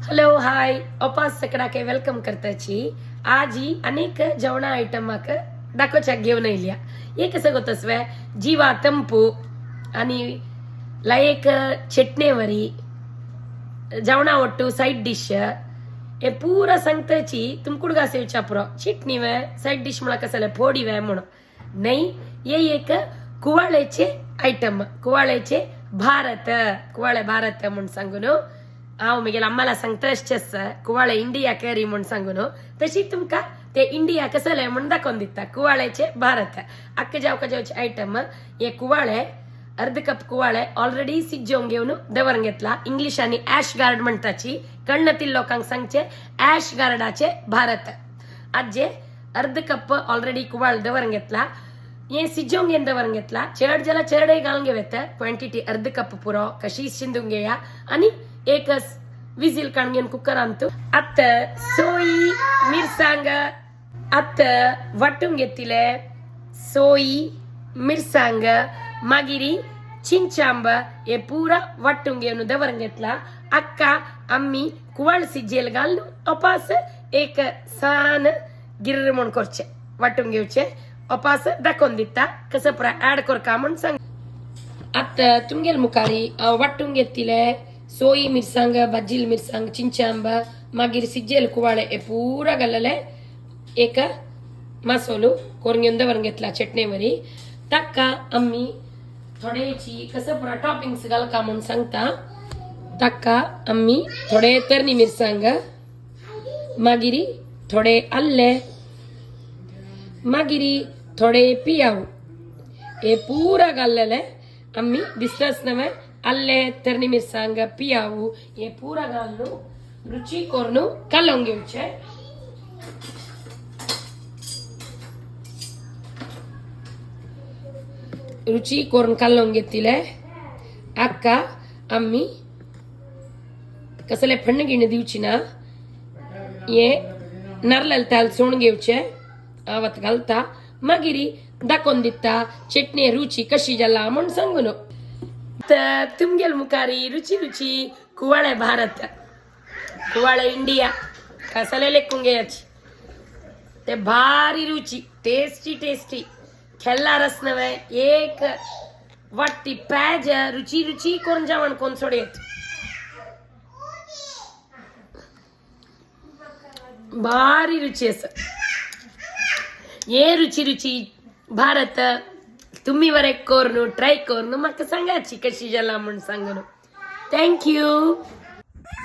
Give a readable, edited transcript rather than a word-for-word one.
hello hi अपास सगळ्याके welcome करताची आज ही अनेक जेवणा आयटमाक दाखोवच्याक घेवन येयल्या हे कसं गोतस्वे जीवा तंपू आणि लायक चटणेवरी जेवणा ಒಟ್ಟು ಸೈಡ್ ಡಿಶ್ ए पूरा संगताची तुमकुड गासेवच्या पुरो चटणी वे साइड डिश मला कसले फोडी वे म्हणून नाही ये एक कुवाळेचे आयटम कुवाळेचे भारत कुवाळे भारत म्हणून सांगून हांव म्हगेल आम्हाला सांगता अशेंच कुवाळे इंडिया करी म्हूण सांगून तशी तुमकां ते इंडिया कसले म्हूण दाखोवन दिता कुवाळेचे भारत अक्क जावचे आयटम हे कुवाळे अर्ध कप कुवाळे ऑलरेडी सिज्जोवन घेवन दवरून घेतला इंग्लिशांनी ॲश गार्ड म्हणटाची कळनातील लोकांक सांगचे ॲश गार्डाचे भारत आज जे अर्ध कप ऑलरेडी कुवाळ दवरून घेतला हे सिज्जोवन घेवन दवरून घेतला चड जाल्यार चडय घालून घेवेत क्वांटिटी अर्ध कप पुरो कशी शिंदून घेया आणि एक विजिल काढून घेऊन कुकर आणतो आता सोयी मिरसांग आता वाटून घेतले सोयी मिरसांग मागिरी चिंचांब हे पुरा वाटून घेऊन दवरून घेतला अक्का आम्ही कुवाळ सिज्जेल घालून अपास एक सान गिर्र म्हण करचे वाटून घेवचे अपास दाखोवन दिता कसं पुरा ऍड करका म्हण सांग आता तुमगेल मुखारी वाटून घेतले सोई मिरसांग बज्जिल मिरसांग चिंचांब मागीर सिज्जेल कुवाळे हे पुरा घालले एक मसालो करून घेऊन दवरून घेतला चटणेवरी ताका आम्ही थोडेची कसं पुरा टॉपिंग्स घालका म्हणून सांगता ताका आम्ही थोडे तरणी मिरसांग मागिरी थोडे आल्ले मागिरी थोडे पियाव हे पुरा घाललेले आम्ही दिसताच नव्हे अल्ले तरणी मिरसांग पियावू हे पुरा घालून रुची करून कालोवन घेवचे रुची करून कालोवन घेतले अक्का आम्ही कसले फण्णगिण दिवची ना हे नारळ ताल सोण घेवचे आवत घालता मागिरी दाखोवन दिता चटणी रुची कशी जाला म्हण सांगून तुमगेल मुखारी रुची रुची कुवाळे भारत कुवाळे इंडिया कसले लेखून घ्यायची ते भारी रुची टेस्टी टेस्टी खेळला रस नव्हे एक वाटती पॅज रुची रुची कोण जेवण कोण सोडेत भारी रुची असं ये रुची रुची भारत तुम्ही वर एक करून ट्राय करून म्हाका सांगाची कशी जाला म्हणून सांगून थँक्यू